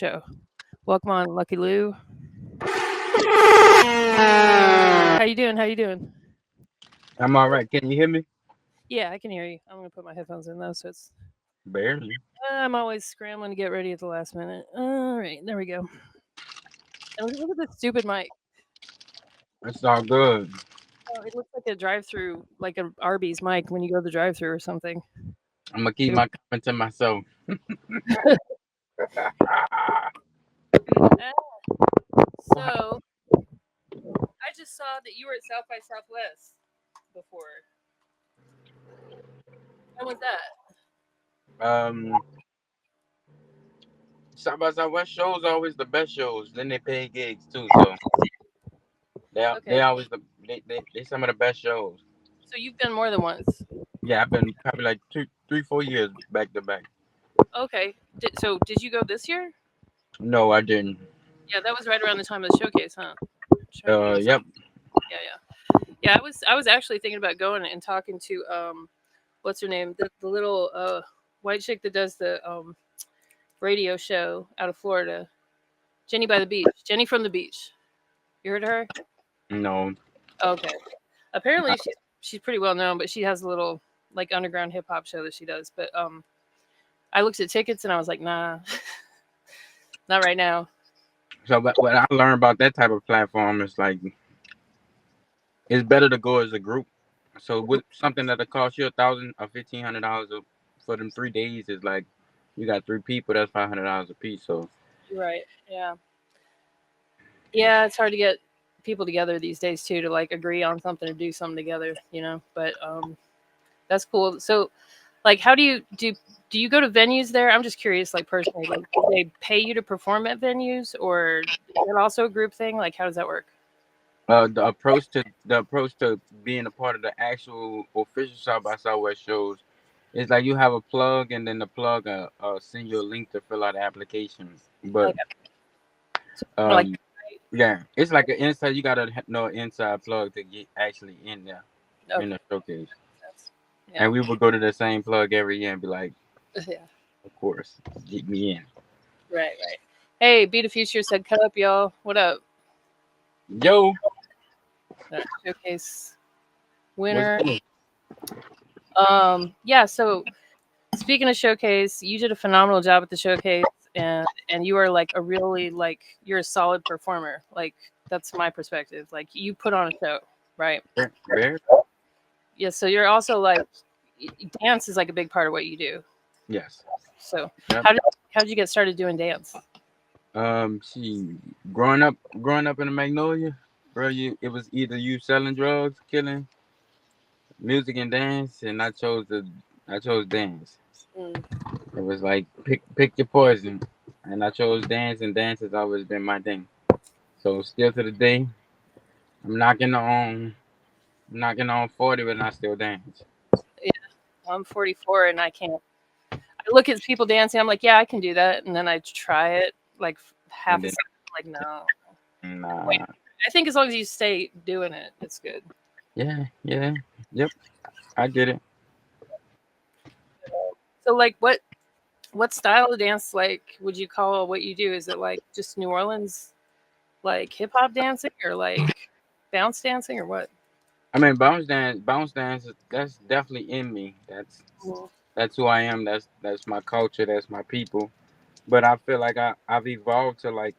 show. Welcome on, Luckylou. How you doing? How you doing? I'm all right. Can you hear me? Yeah, I can hear you. I'm gonna put my headphones in though, so it's. Barely. I'm always scrambling to get ready at the last minute. All right, there we go. And look at this stupid mic. It's all good. Oh, it looks like a drive-through, like a Arby's mic when you go to the drive-through or something. I'm gonna keep my comment to myself. Ah, so I just saw that you were at South by Southwest before. When was that? um, South by Southwest shows always the best shows. Then they pay gigs too, so they Okay, always they some of the best shows. so you've been more than once. Yeah, I've been probably like 3, 4 years back to back. Okay, did you go this year? No, I didn't. Yeah, that was right around the time of the showcase, huh? Trying to think. Yep. Yeah, yeah, yeah. I was actually thinking about going and talking to what's her name, the little white chick that does the radio show out of Florida, Jenny by the beach, Jenny from the beach. You heard of her? No. Okay. Apparently she's pretty well known, but she has a little like underground hip hop show that she does. But I looked at tickets and I was like, nah, not right now. So, but what I learned about that type of platform is like it's better to go as a group. So with something that'll cost you $1,000 or $1,500 for them 3 days is like you got three people, that's $500 a piece. So Right. Yeah. Yeah, it's hard to get people together these days too to like agree on something or do something together, you know. But that's cool. So, like, how do you go to venues there? I'm just curious, like personally, like, do they pay you to perform at venues, or is it also a group thing? Like, how does that work? the approach to being a part of the actual official South by Southwest shows is like you have a plug and then the plug send you a link to fill out the application. But Okay, so kind of like um yeah, it's like an inside. You gotta know an inside plug to get actually in there in okay, the showcase. that's, yeah, And we would go to the same plug every year and be like, yeah, of course, get me in. right, right. Hey, Be the Future said, "Cut up, y'all. What up?" Yo, Showcase what's winner. good? Yeah. So speaking of showcase, you did a phenomenal job at the showcase, and you are like a really like you're a solid performer. Like that's my perspective. Like you put on a show, right? Bear? Yeah. So you're also like dance is like a big part of what you do. Yes. So Yep. how did you get started doing dance? She growing up in the Magnolia, bro. It was either you selling drugs, killing, music and dance, and I chose dance. Mm, It was like pick your poison, and I chose dance, and dance has always been my thing. So still to the day, I'm knocking on 40, but I still dance. yeah. I'm 44 and I can't. I look at people dancing. I'm like, yeah, I can do that, and then I try it like half And a then second. I'm like, no. Wait. nah, I think as long as you stay doing it, it's good. yeah, yeah, yep, I get it. So like what style of dance like would you call what you do? Is it like just New Orleans like hip hop dancing or like bounce dancing or what? I mean, bounce dance, that's definitely in me. Mhm. That's who I am. That's my culture. That's my people. But I feel like I've evolved to like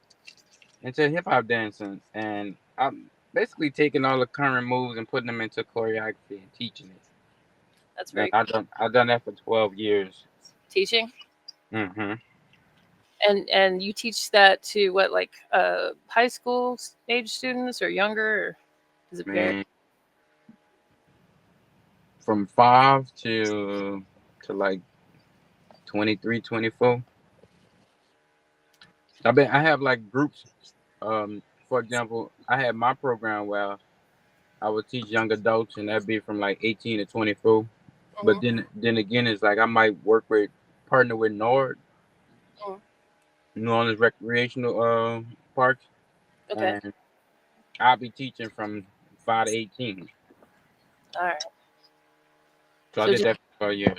into hip hop dancing, and I'm basically taking all the current moves and putting them into choreography and teaching it. That's And very I've done that for 12 years. teaching. Hmm. And you teach that to what like high school age students or younger or does it vary? Man, from 5 to like 23, 24. I have like groups. For example, I had my program where I would teach young adults, and that'd be from like 18 to 24. But Hmm. then again, it's like I might partner with Nord, Hmm. New Orleans Recreational Parks, Okay. and I'll be teaching from 5 to 18. All right. So I So did just, that for years.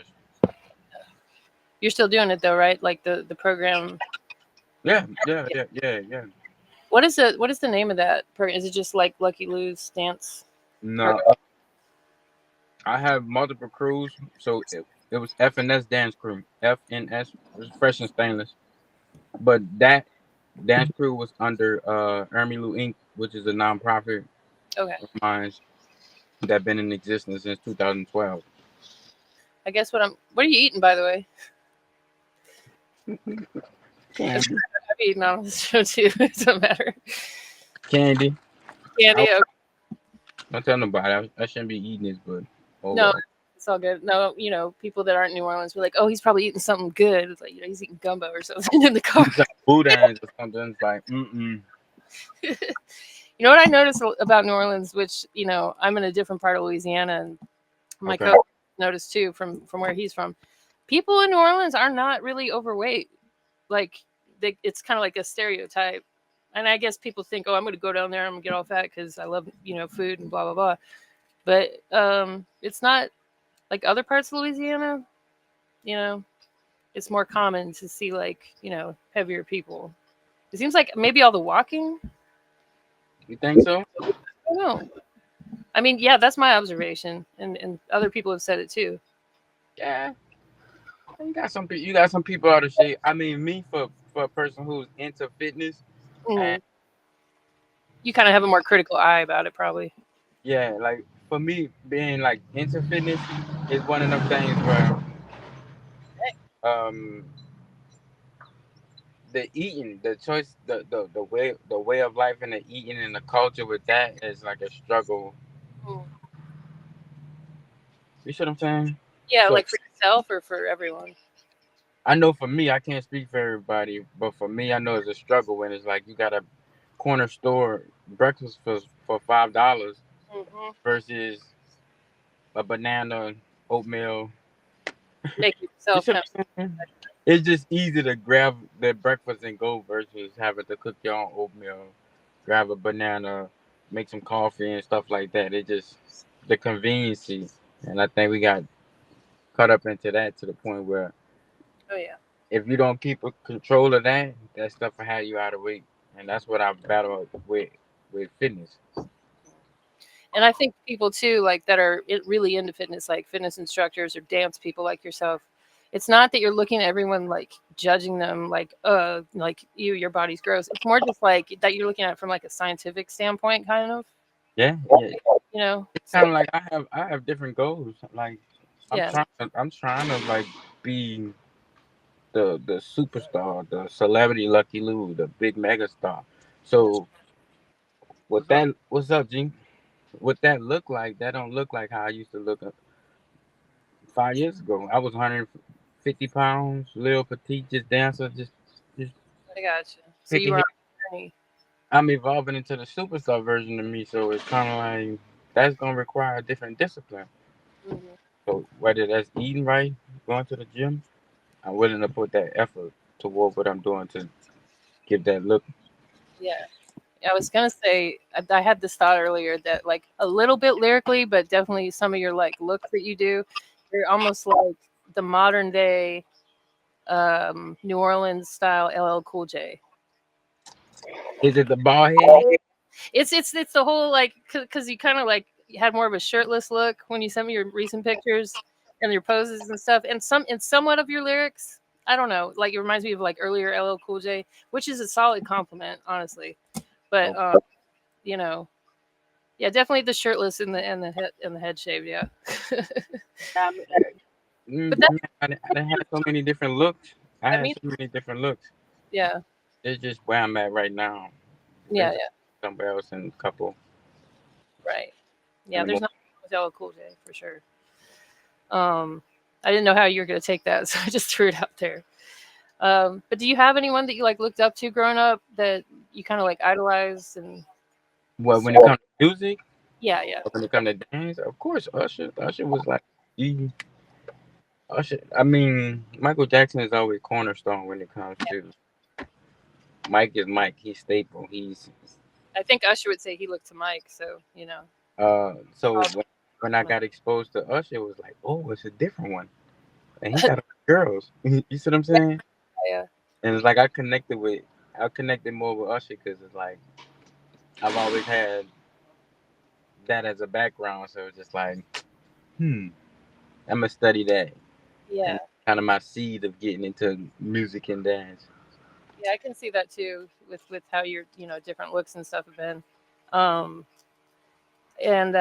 you're still doing it though, right? Like the program. Yeah. What is the name of that program? Is it just like Lucky Lou's dance? Or No, I have multiple crews, so it was FNS Dance Crew. FNS was Fresh and Stainless, but that dance crew was under Luckylou Inc., which is a nonprofit okay, of mine that been in existence since 2012. I guess what are you eating, by the way? It's, Candy, I've eaten on this show too. It doesn't matter. candy. I Candy. Okay. don't tell nobody. I shouldn't be eating this, but oh No, well. it's all good. No, people that aren't in New Orleans were like, "Oh, he's probably eating something good." It's like he's eating gumbo or something in the car. It's like boudins or something. It's like You know what I noticed about New Orleans, which I'm in a different part of Louisiana, and my Okay. co noticed too from where he's from. People in New Orleans are not really overweight. Like it's kind of like a stereotype, and I guess people think, "Oh, I'm going to go down there, I'm going to get all fat because I love food and blah blah blah." But it's not like other parts of Louisiana. You know, it's more common to see like heavier people. It seems like maybe all the walking. You think so? I don't know. I mean, yeah, that's my observation, and other people have said it too. Yeah. You got some people out of shape. I mean, me for a person who's into fitness, and Mhm. You kind of have a more critical eye about it, probably. yeah, like for me being like into fitness is one of them things where um the eating, the choice, the way of life and the eating and the culture with that is like a struggle. Mm. You see what I'm saying? Yeah, So like for yourself or for everyone. I know for me, I can't speak for everybody, but for me, I know it's a struggle when it's like you got a corner store breakfast for $5 Hmm. versus a banana, oatmeal. Make You yourself see kind what I'm saying? It's just easy to grab the breakfast and go versus having to cook your own oatmeal, grab a banana, make some coffee and stuff like that. It just the conveniency, and I think we got caught up into that to the point where of. Oh yeah. if you don't keep a control of that, that stuff will have you out of weight, and that's what I battle with fitness. And I think people too, like that are really into fitness, like fitness instructors or dance people like yourself. It's not that you're looking at everyone like judging them, like your body's gross. It's more just like that you're looking at it from like a scientific standpoint, kind of. Yeah, yeah. So Kind of like I have different goals. Like yeah, I'm trying to like be the superstar, the celebrity Lucky Lou, the big mega star. So what's up, G? What that look like, that don't look like how I used to look 5 years ago. I was 150 pounds, little petite, just dancer, just I got you. So you picking were hit. on a journey. I'm evolving into the superstar version of me, so it's kind of like that's gonna require a different discipline. Hmm. So whether that's eating right, going to the gym, I'm willing to put that effort toward what I'm doing to give that look. Yeah. I was gonna say I had this thought earlier that like a little bit lyrically, but definitely some of your like looks that you do, you're almost like the modern day New Orleans style LL Cool J. Is it the bald head? It's the whole like because you kind of like had more of a shirtless look when you sent me your recent pictures and your poses and stuff, and somewhat of your lyrics. I don't know, like it reminds me of like earlier LL Cool J, which is a solid compliment, honestly. But Okay. you know, yeah, definitely the shirtless and the head shaved. Yeah, I mean, but that I done had so many different looks. I I had mean, so many different looks. yeah, It's just where I'm at right now. yeah, Eventually, yeah, somewhere else in a couple right. in Yeah, the there's more. nothing wrong with LL Cool J for sure. Um, I didn't know how you were gonna take that, so I just threw it out there. But do you have anyone that you like looked up to growing up that you kind of like idolized and Well, when it comes to music, yeah, yeah. or when it comes to dance, of course, Usher. Usher was like the Usher. I mean, Michael Jackson is always cornerstone when it comes to Mike is Mike. He's staple. He's I think Usher would say he looked to Mike, so so all when I got exposed to Usher, it was like, oh, it's a different one, and he got girls. You see what I'm saying? yeah, And it's like I connected with. I connected more with Usher because it's like I've always had that as a background, so it's just like, hmm, I'm gonna study that, Yeah, and kind of my seed of getting into music and dance. yeah, I can see that too with how your different looks and stuff have been. Um, and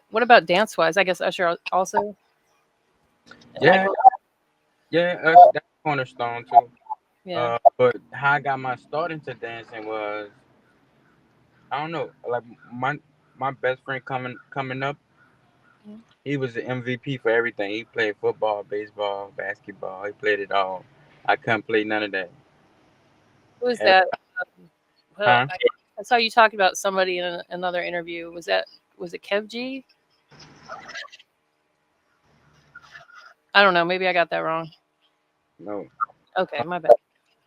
what about dance wise? I guess Usher also and Yeah, Michael. yeah, Usher, that's cornerstone too. Yeah. But how I got my start into dancing was I don't know, like my best friend coming up, Mhm. he was the MVP for everything. He played football, baseball, basketball. He played it all. I couldn't play none of that. Who was And that? Well, huh? I saw you talking about somebody in another interview. Was it Kev G? I don't know. Maybe I got that wrong. No. Okay, my bad.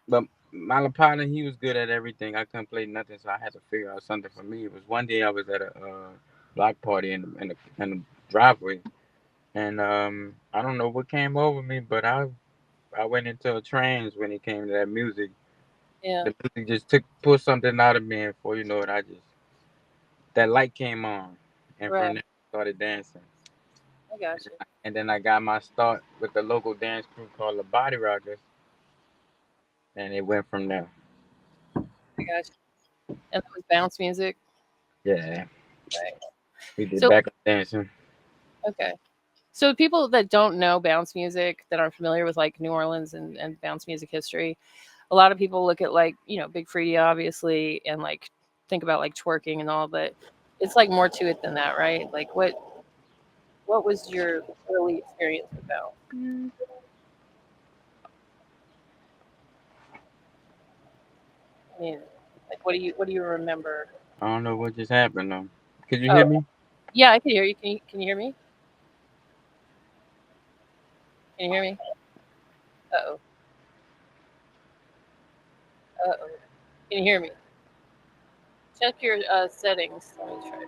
But my partner, he was good at everything. I couldn't play nothing, so I had to figure out something for me. It was one day I was at a block party in the driveway, and I don't know what came over me, but I went into a trance when it came to that music. Yeah, The music just pulled something out of me, and before you know it, I just that light came on, and right. from there I started dancing. I got you. And then I got my start with the local dance crew called the Body Rockers, and it went from there. I got you. And that was bounce music. Yeah, Right. we did So back dancing. okay. So people that don't know bounce music, that aren't familiar with like New Orleans and bounce music history, a lot of people look at like Big Freedia obviously and like think about like twerking and all, but it's like more to it than that, right? Like what was your early experience with bounce? I mean, like what do you remember? I don't know what just happened though. Could you Oh, hear me? yeah, I can hear you. Can you hear me? Can you hear me? Uh-oh. Uh-oh. Can you hear me? Check your settings. Let me try.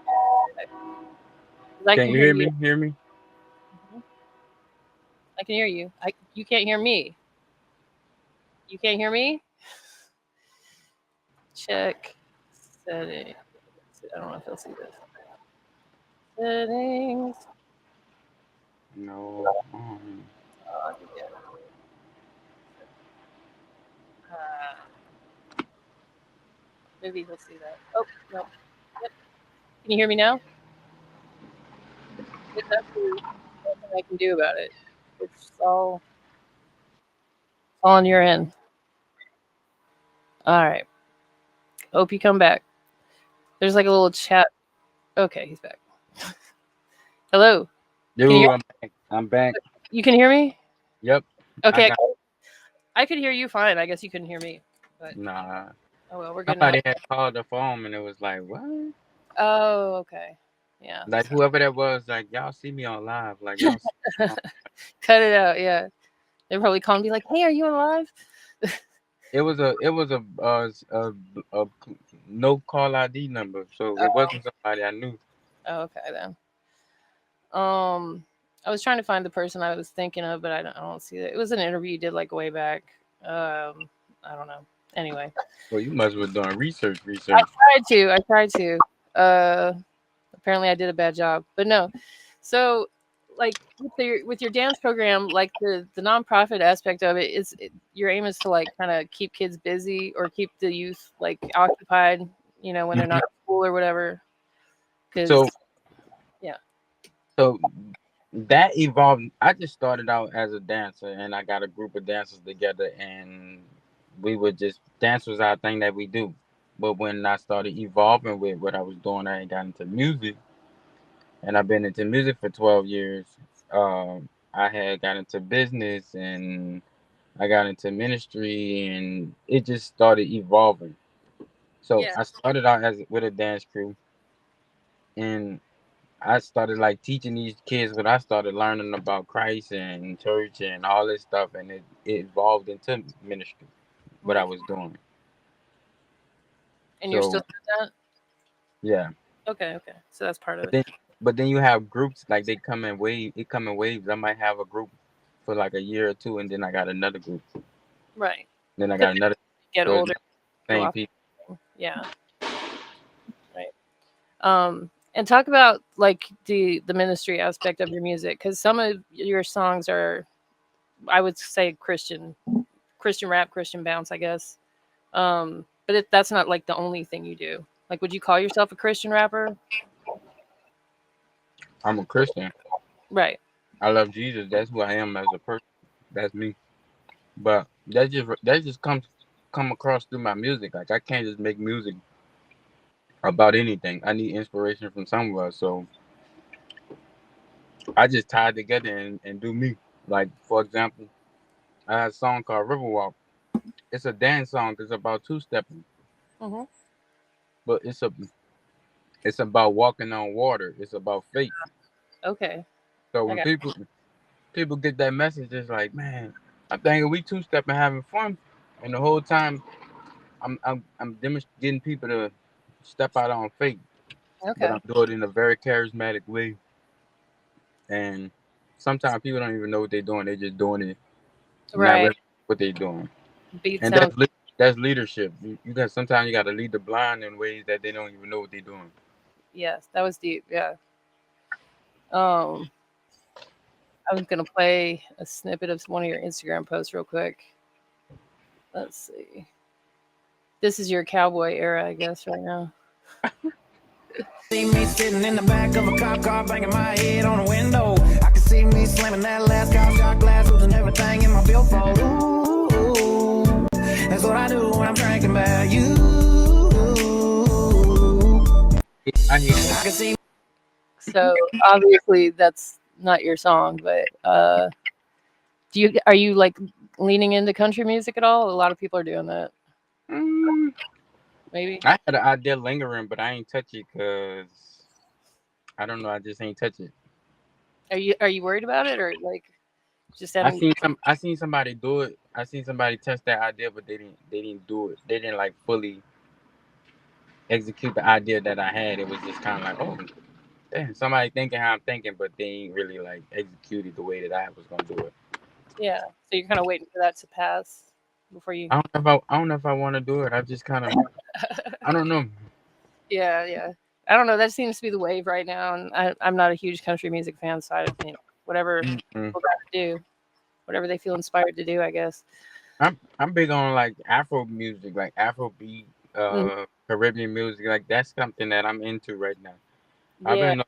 'Cause I Can can you hear hear you. me? Hear me? Mhm. I can hear you. You can't hear me. You can't hear me? Check settings. I don't know if you'll see this. Settings. No. Oh, yeah. Maybe he'll see that. Oh, no. Yep. Can you hear me now? There's absolutely nothing I can do about it. It's all on your end. All right. Hope you come back. There's like a little chat. Okay, he's back. Hello. Can you Yo, I'm back. I'm back. you can hear me? Yep. I Okay, got I could hear you fine. I guess you couldn't hear me. But nah. oh well, we're good now. Somebody had called the phone and it was like, what? Oh, okay. Yeah. Like whoever that was, like y'all see me on live, like y'all. See me on... Cut it out. Yeah. They're probably calling me like, "Hey, are you on live?" It was a no call ID number, so it Oh, wasn't somebody I knew. oh, okay then. Um, I was trying to find the person I was thinking of, but I don't see it. It was an interview you did like way back. I don't know. Anyway, Well, you must have been doing research. I Research. tried to. I tried to. Uh, apparently I did a bad job, but no. So, like with your dance program, like the nonprofit aspect of it is your aim is to like kind of keep kids busy or keep the youth like occupied, when they're Mhm. not at school or whatever. Because So, yeah, so that evolved. I just started out as a dancer, and I got a group of dancers together, and we would just dance was our thing that we do. But when I started evolving with what I was doing, I got into music, and I've been into music for 12 years. I had got into business, and I got into ministry, and it just started evolving. So yeah, I started out as with a dance crew, and I started like teaching these kids what I started learning about Christ and church and all this stuff, and it evolved into ministry. What I right. was doing. And you're still So doing that? yeah, Okay, okay. So that's part of but it, then but then you have groups like they come in wave. It come in waves. I might have a group for like a year or two, and then I got another group. right? Then I Because got another. get So it's older. like, go Same off. people. Yeah, right. And talk about like the ministry aspect of your music, because some of your songs are, I would say, Christian rap, Christian bounce, I guess. But that's not like the only thing you do. Like, would you call yourself a Christian rapper? I'm a Christian. Right. I love Jesus. That's who I am as a person. That's me. But that just come across through my music. Like I can't just make music about anything. I need inspiration from somewhere. So I just tie it together and do me. Like for example, I had a song called Riverwalk. It's a dance song. It's about two stepping, Hmm. but it's about walking on water. It's about faith. Okay. So I when got. people get that message, it's like, man, I'm thinking we two stepping having fun, and the whole time I'm getting people to step out on faith, but I'm Okay. doing it in a very charismatic way, and sometimes people don't even know what they're doing. They're just doing it, not Right. really what they're doing, Beat and sounds. that's leadership. You got sometimes you got to lead the blind in ways that they don't even know what they're doing. Yes, that was deep. Yeah. Um, I was gonna play a snippet of one of your Instagram posts real quick. Let's see. This is your cowboy era, I guess, right now. See me sitting in the back of a cop car, banging my head on a window. I can see me slamming that last car shot glass, losing everything in my billfold. Ooh, that's what I do when I'm drinking about you. I hear I can see. So obviously that's not your song, but are you like leaning into country music at all? A lot of people are doing that. mm, Maybe. I had an idea lingering, but I ain't touch it because I don't know. I just ain't touch it. Are you worried about it, or like just haven't? I seen somebody do it. I seen somebody test that idea, but they didn't do it. They didn't like fully execute the idea that I had. It was just kind of like, oh, damn, somebody thinking how I'm thinking, but they ain't really like executed the way that I was gonna do it. Yeah. So you're kind of waiting for that to pass before you. I don't know if I want to do it. I just kind of I don't know. Yeah, yeah. I don't know. That seems to be the wave right now, and I'm not a huge country music fan, so whatever Mm-mm. people got to do, whatever they feel inspired to do, I guess. I'm big on like Afro music, like Afrobeat, Mm, Caribbean music. Like that's something that I'm into right now. I've yeah, been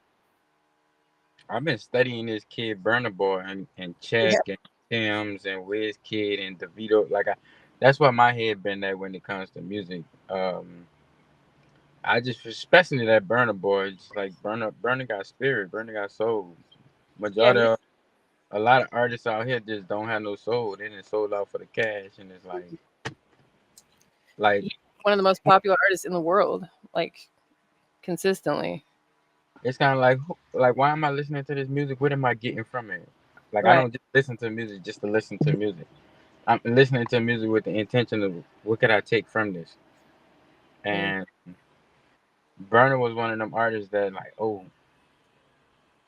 I've been studying this kid Burna Boy and yeah, Check and Tim's and Wiz Kid and DeVito. That's where my head been at when it comes to music. I just especially that Burna Boy, just like Burna got spirit, Burna got soul. yeah. Majority of a lot of artists out here just don't have no soul. They didn't sold out for the cash, and it's like He's one of the most popular artists in the world, like consistently. it's kind of like why am I listening to this music? What am I getting from it? Like I Right. don't just listen to music just to listen to music. I'm listening to music with the intention of what could I take from this. Mm, And Burner was one of them artists that like, oh,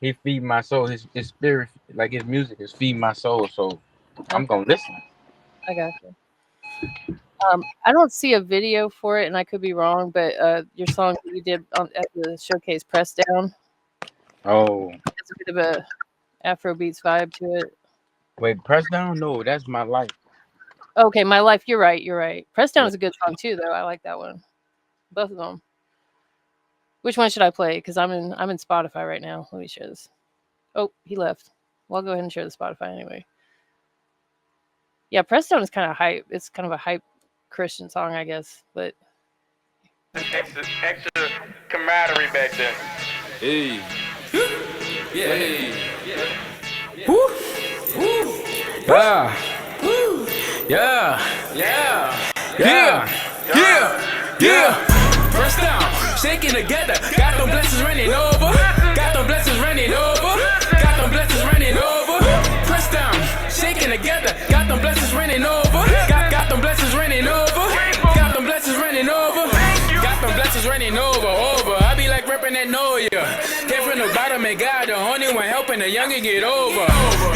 he feed my soul. His spirit, like his music, is feeding my soul. So I'm okay, gonna listen. I got you. I don't see a video for it, and I could be wrong, but your song that you did at the showcase, "Press Down," Oh, has a bit of a Afro beats vibe to it. wait, press down? No, that's my life. Okay, "My Life." You're right. You're right. "Press Down" Yeah. is a good song too, though. I like that one. Both of them. Which one should I play? Because I'm in Spotify right now. Let me share this. Oh, he left. Well, I'll go ahead and share the Spotify anyway. Yeah, "Press Down" is kind of hype. It's kind of a hype Christian song, I guess. But Extra camaraderie back then. Hey, yeah, hey, woo, woo, yeah, yeah, yeah, yeah. First down, shaking together. Got them blessings running over. Got them blessings running over. Got them blessings running over. Press down, shaking together. Got them blessings running over. Got them blessings running over. Got them blessings running over. Got them blessings running over. I be be like reppin' that know ya. Came from the bottom and God the only one helping the youngin' get over.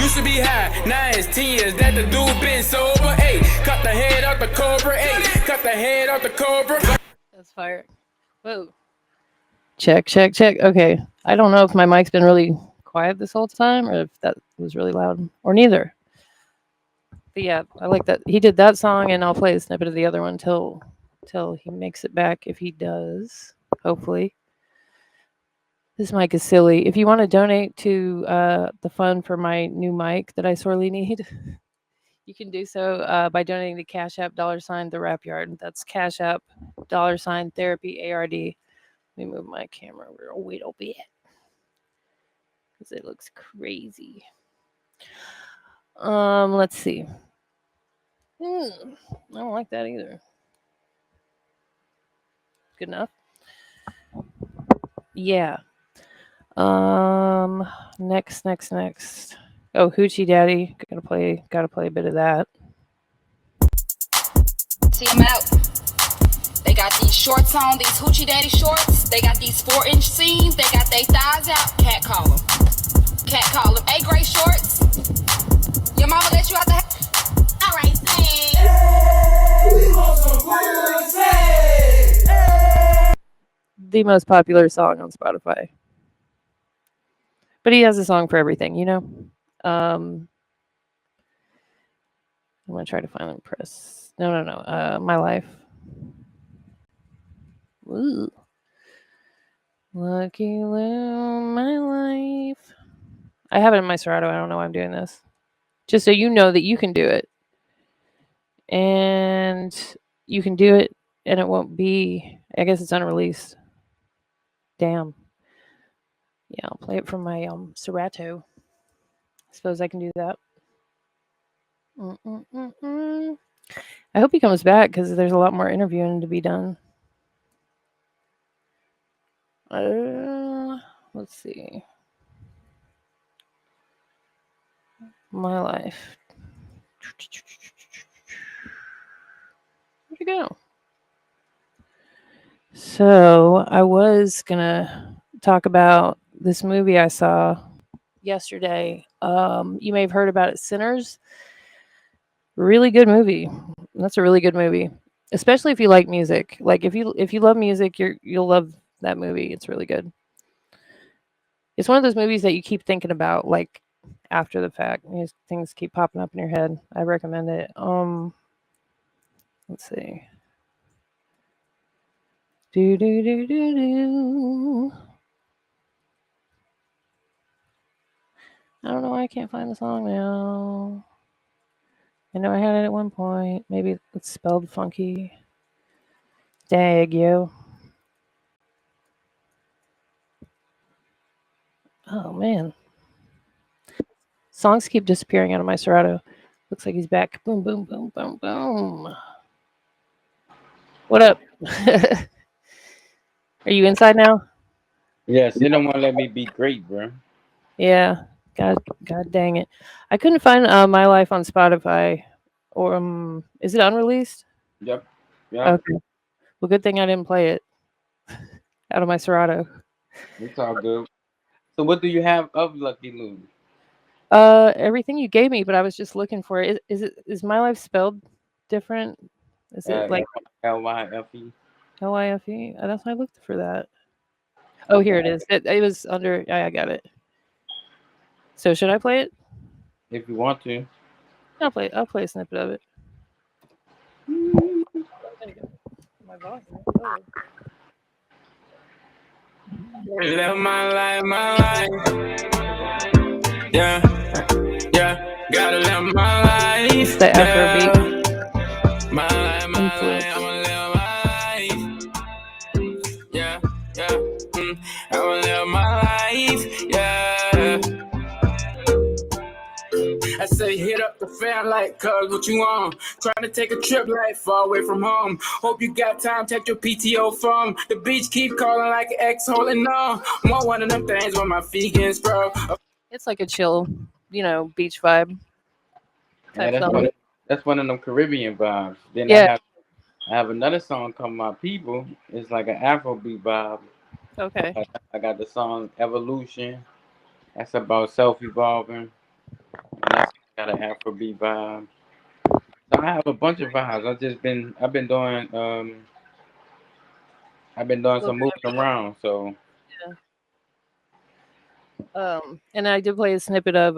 Used to be high, now it's 10 years that the dude been sober. Hey, cut the head off the cobra. Hey, cut the head off the cobra. That's fire. Whoa. Check. Okay. I don't know if my mic's been really quiet this whole time or if that was really loud or neither. But yeah, I like that. He did that song and I'll play a snippet of the other one till he makes it back if he does. Hopefully. This mic is silly. If you want to donate to the fund for my new mic that I sorely need, you can do so by donating to Cash App $ the Rap Yard. That's Cash App $ Therapy ARD. Let me move my camera real little bit because it looks crazy. Let's see. I don't like that either. Good enough. Yeah. Next. Oh, Hoochie Daddy. Gotta play a bit of that. See them out. They got these shorts on, these Hoochie Daddy shorts. They got these 4-inch seams. They got their thighs out. Cat call them. Hey, gray shorts. Your mama let you out the house. All right, say. The most popular song on Spotify. But he has a song for everything, you know? I'm going to try to find the press. No. My Life. Ooh. Luckylou, My Life. I have it in my Serato. I don't know why I'm doing this. Just so you know that you can do it. And you can do it and it won't be, I guess it's unreleased. Damn. Yeah, I'll play it from my Serato. I suppose I can do that. I hope he comes back because there's a lot more interviewing to be done. Let's see. My Life. Where'd it go? So I was gonna talk about this movie I saw yesterday. You may have heard about it, Sinners. Really good movie. That's a really good movie, especially if you like music. Like if you love music, you'll love that movie. It's really good. It's one of those movies that you keep thinking about, like after the fact. Things keep popping up in your head. I recommend it. Let's see. Do. I don't know why I can't find the song now. I know I had it at one point. Maybe it's spelled funky. Dag, yo. Oh, man. Songs keep disappearing out of my Serato. Looks like he's back. Boom, boom, boom, boom, boom. What up? Are you inside now? Yes, you don't want to let me be great, bro. Yeah. God dang it. I couldn't find My Life on Spotify. Or is it unreleased? Yep. Okay. Well, good thing I didn't play it out of my Serato. It's all good. So what do you have of Luckylou? Everything you gave me, but I was just looking for it. Is My Life spelled different? Is it like Lyfe? Life? That's why I looked for that. Oh, here it is. It was under. I got it. So should I play it? If you want to. I'll play a snippet of it. My volume. Oh. Live my life. Yeah. Gotta live my life. It's the Afrobeat. My life. Influence. I'ma live my life. Yeah. I'ma live my life. Yeah. I say hit up the fan like, cuz what you on? Trying to take a trip like far away from home. Hope you got time, take your PTO from the beach, keep calling like an ex holding on. Want one of them things where my feet can scrub. It's like a chill, beach vibe. Yeah, that's one of them Caribbean vibes. Then Yeah. I have another song called My People. It's like an Afrobeat vibe. Okay. I got the song Evolution. That's about self-evolving, and that's got an Afrobeat vibe. So I have a bunch of vibes. I've been doing Little some bit moving everything. around. So Yeah. And I did play a snippet of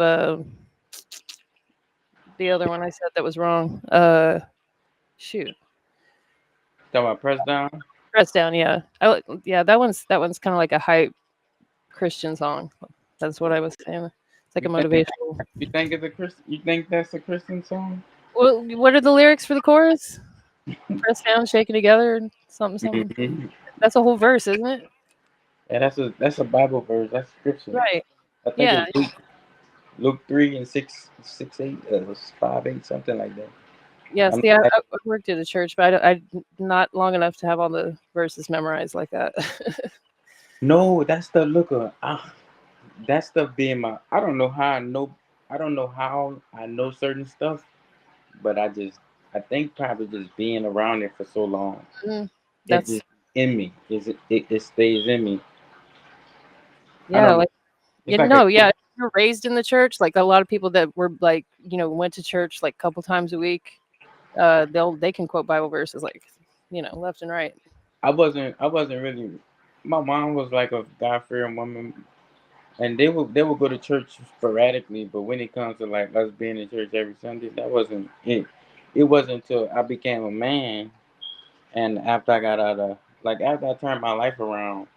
the other one I said that was wrong. Shoot, talking about press down. press down. Yeah, yeah. That one's kind of like a hype Christian song. That's what I was saying. It's like a You think motivational. you think it's a Christian? You think that's a Christian song? What are the lyrics for the chorus? Press down, shaking together, and something, something. Hmm. That's a whole verse, isn't it? Yeah, that's a Bible verse. That's scripture. Right. I think Yeah. it's Luke 3 and 6, 6, 8, 5, 8, something like that. Yeah. I'm See, I, like, I worked at a church, but I not long enough to have all the verses memorized like that. no, that's the looker. That stuff being my. I don't know how I know. I don't know how I know certain stuff, but I think probably just being around it for so long, Mm, it that's just in me. It stays in me. I yeah. don't know. Like It's you like a know, yeah. If you're raised in the church. Like a lot of people that were like went to church like a couple times a week. They can quote Bible verses like left and right. I wasn't really. My mom was like a God fearing woman, and they would go to church sporadically. But when it comes to like us being in church every Sunday, that wasn't it. It wasn't until I became a man, and after I got out of like after I turned my life around,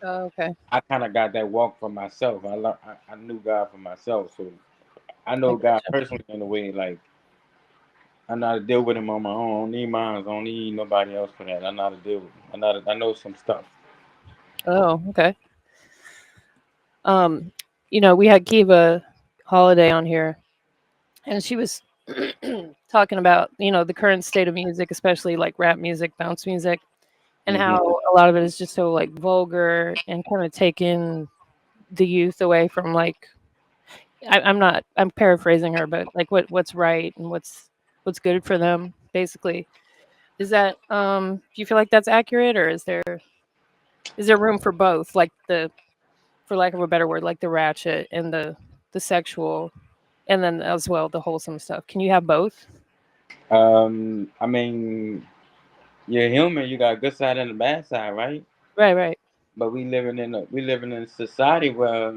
Oh, okay. I kind of got that walk for myself. I knew God for myself, so I I know God gotcha. personally in a way. Like I know how to deal with him on my own. I don't need mine. I don't need nobody else for that. I know how to deal with him. I know some stuff. Oh, okay. Um, we had Kiva Holiday on here, and she was talking about the current state of music, especially like rap music, bounce music, and Hmm. how a lot of it is just so like vulgar and kind of taking the youth away from like I'm paraphrasing her, but like what's right and what's good for them, basically. Is that do you feel like that's accurate, or is there room for both, like the for lack of a better word, like the ratchet and the sexual, and then as well the wholesome stuff? Can you have both? I mean, you're human. You got a good side and a bad side, right? Right, right. But we living in a society where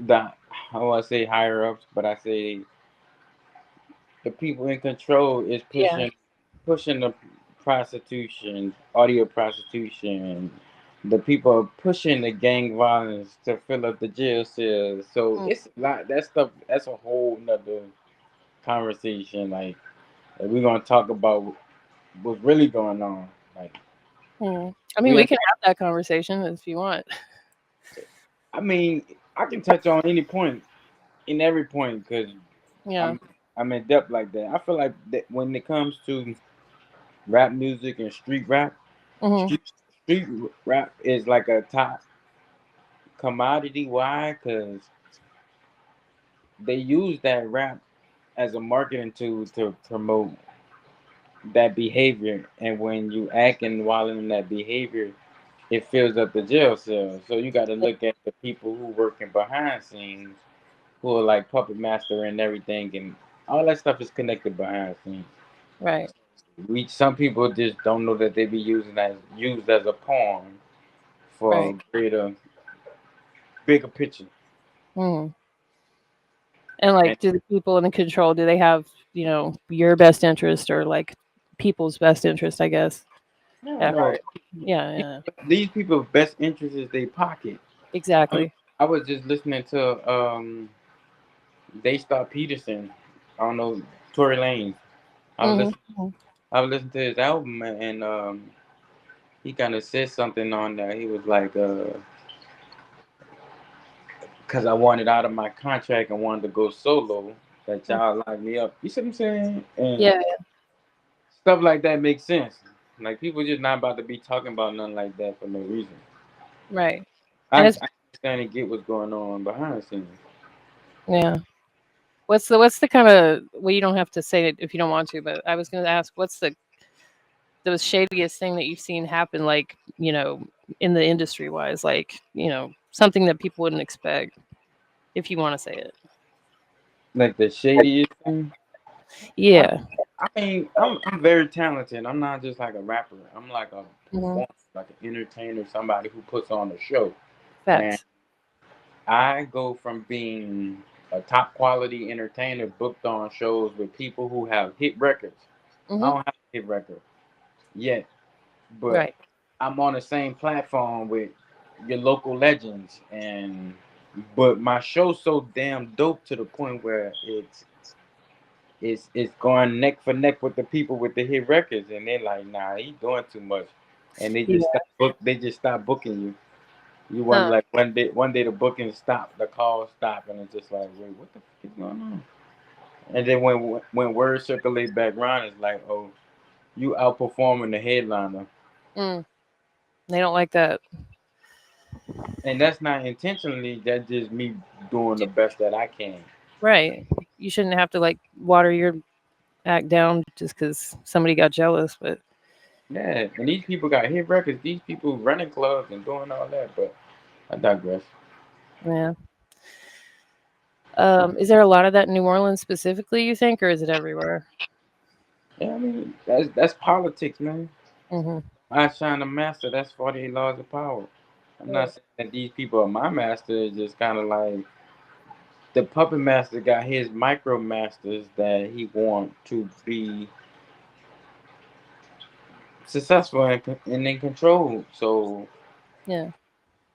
the I want to say higher ups, but I say the people in control is Yeah. pushing the prostitution, audio prostitution. The people are pushing the gang violence to fill up the jail cells. So Mm, it's a lot. That stuff. That's a whole nother conversation. Like we're gonna talk about what's really going on. Like I mean, we. we can have that conversation if you want. I mean, I can touch on any point in every point because Yeah. I'm I'm in depth like that. I feel like that when it comes to rap music and street rap, Hmm. street street rap is like a top commodity. Why? Because they use that rap as a marketing tool to promote that behavior, and when you acting while in that behavior, it fills up the jail cell. So you got to look at the people who working behind scenes, who are like puppet master and everything, and all that stuff is connected behind scenes. Right. We some people just don't know that they be used as a pawn for Right. a greater, bigger picture. Hmm. And And like, do the people in the control, do they have your best interest or like people's best interest? I guess no, at no, heart. Yeah. Yeah. these people's best interest is their pocket. I, Exactly. I was just listening to Daystar Peterson. I don't know Tory Lanez. I was listening. Hmm. I was listening to his album and he kind of said something on there. He was like, "Cause I wanted out of my contract and wanted to go solo. That y'all locked me up." You see what I'm saying? And Yeah. stuff like that makes sense. Like people just not about to be talking about nothing like that for no reason. Right. I, And it's I understand and get what's going on behind the scenes. yeah. What's the kind of, well, you don't have to say it if you don't want to, but I was going to ask, what's the the shadiest thing that you've seen happen, like, in the industry wise, like, something that people wouldn't expect, if you want to say it. Like the shadiest thing. I, Yeah. I mean, I'm very talented. I'm not just like a rapper. I'm like a Hmm. performer, like an entertainer, somebody who puts on a show. And Facts. I go from being a top quality entertainer booked on shows with people who have hit records. I Hmm. don't have a hit record yet, but Right. I'm on the same platform with your local legends, and but my show's so damn dope to the point where it's going neck for neck with the people with the hit records, and they're like, nah, he doing too much, and Yeah. they just stop booking you. You Huh. want like one day the booking stop, the calls stop, and it's just like, wait, what the fuck is going on? And then when words circulate back around, it's like, oh, you outperforming the headliner, Mm. They don't like that. and that's not intentionally. That's just me doing the best that I can. Right. You shouldn't have to like water your act down just because somebody got jealous. But Yeah, and these people got hit records. These people running clubs and doing all that. But I digress. yeah. Is there a lot of that in New Orleans specifically, you think, or is it everywhere? Yeah, I mean that's politics, man. Hmm. I shine the master. That's 48 laws of power. I'm not saying that these people are my master. It's just kind of like the puppet master got his micro masters that he want to be successful and in control. So Yeah.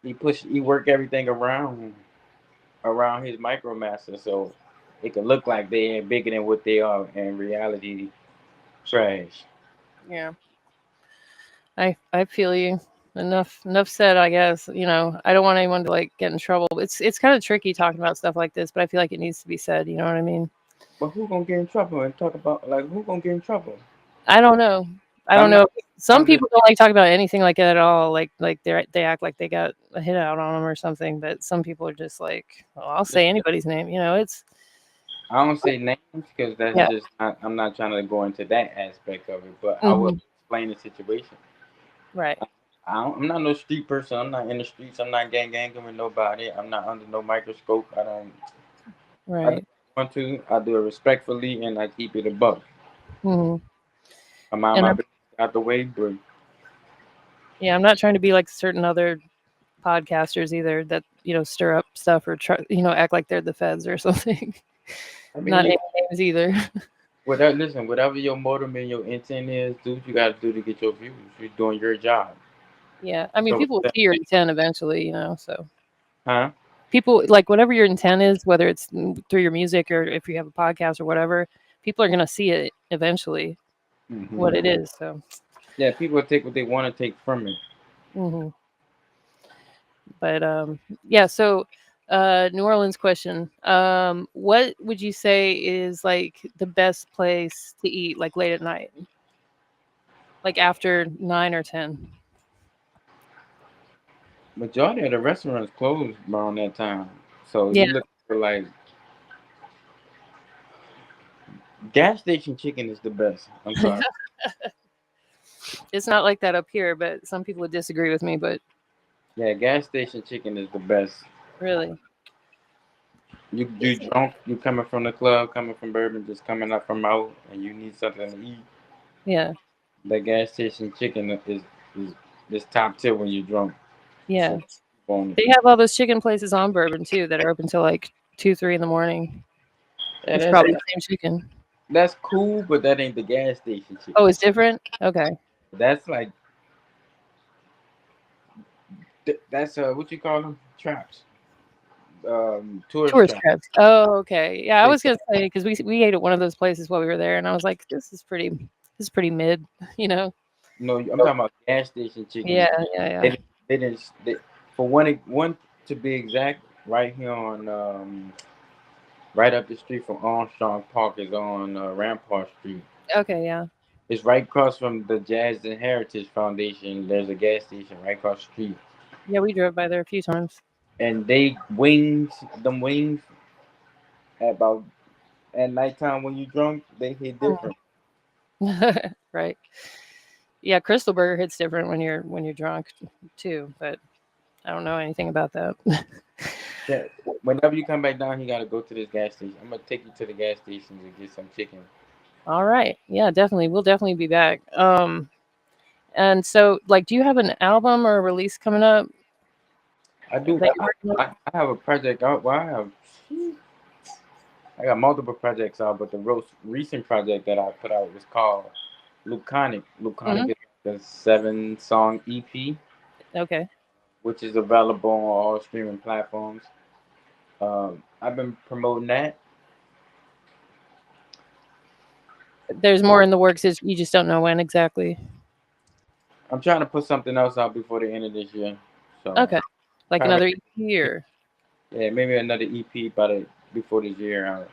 he work everything around his micro master, so it could look like they ain't bigger than what they are. In reality, trash. Yeah. I feel you. Enough said, I guess. I don't want anyone to like get in trouble. It's kind of tricky talking about stuff like this, but I feel like it needs to be said. You know what I mean? But who gonna get in trouble and talk about like who gonna get in trouble? I don't know. I don't I'm not. know. Some I'm just. people don't like talking about anything like that at all. Like they act like they got a hit out on them or something. But some people are just like, well, I'll say anybody's name. It's I don't say names because that's yeah. just not. I'm not trying to go into that aspect of it, but I will Hmm. explain the situation. Right. I'm not no street person. I'm not in the streets. I'm not ganging with nobody. I'm not under no microscope. I don't. I don't Right. want to. I do it respectfully and I keep it above. Hmm. I mind And my I'm, business out the way, but yeah, I'm not trying to be like certain other podcasters either that stir up stuff or try act like they're the feds or something. I Not mean, naming names either. whatever. Listen, whatever your motive and your intent is, do what you got to do to get your views. You're doing your job. Yeah, I mean, So, people will see your intent eventually, so huh? people like whatever your intent is, whether it's through your music or if you have a podcast or whatever, people are gonna see it eventually Hmm. what it is. So, Yeah, people take what they want to take from it. hmm but yeah. So, New Orleans question: what would you say is like the best place to eat, like late at night, like after 9 or 10? Majority of the restaurants close around that time. So Yeah, you look for like gas station chicken is the best. I'm sorry. it's not like that up here, but some people would disagree with me. But Yeah, gas station chicken is the best. really, You drunk, you coming from the club, coming from bourbon, just coming up from out, and you need something to eat. yeah, That gas station chicken is top tier when you're drunk. yeah. So keep on it. They have all those chicken places on Bourbon too that are open till like 2, 3 in the morning. Yeah, It's that's probably the same chicken. that's cool, but that ain't the gas station Oh, chicken. it's different. Okay, That's like that's what you call them traps, tourist tourist traps. traps. Oh, okay. Yeah, I They was gonna say because we ate at one of those places while we were there, and I was like, this is pretty mid. You know? no, I'm talking about gas station chicken. Yeah, yeah, yeah. They didn't for one to be exact, right here on right up the street from Armstrong Park is on Rampart Street. Okay, yeah, It's right across from the Jazz and Heritage Foundation. There's a gas station right across the street, yeah. We drove by there a few times. and they them wings at about at nighttime when you drunk, they hit different. Right. Yeah, Crystal Burger hits different when you're drunk too, but I don't know anything about that. Yeah. Whenever you come back down, you gotta go to this gas station. I'm gonna take you to the gas station to get some chicken. All right. Yeah, definitely. We'll definitely be back. And so like do you have an album or a release coming up I do. that you're working on? I have a project out. Well, I got multiple projects out, but the most recent project that I put out was called Luconic. Mhm. Luconic is like a 7-song EP, Okay. which is available on all streaming platforms. I've been promoting that. There's more in the works, is you just don't know when exactly. I'm trying to put something else out before the end of this year. So Okay. Like probably another year. yeah, maybe another EP by the before this year out.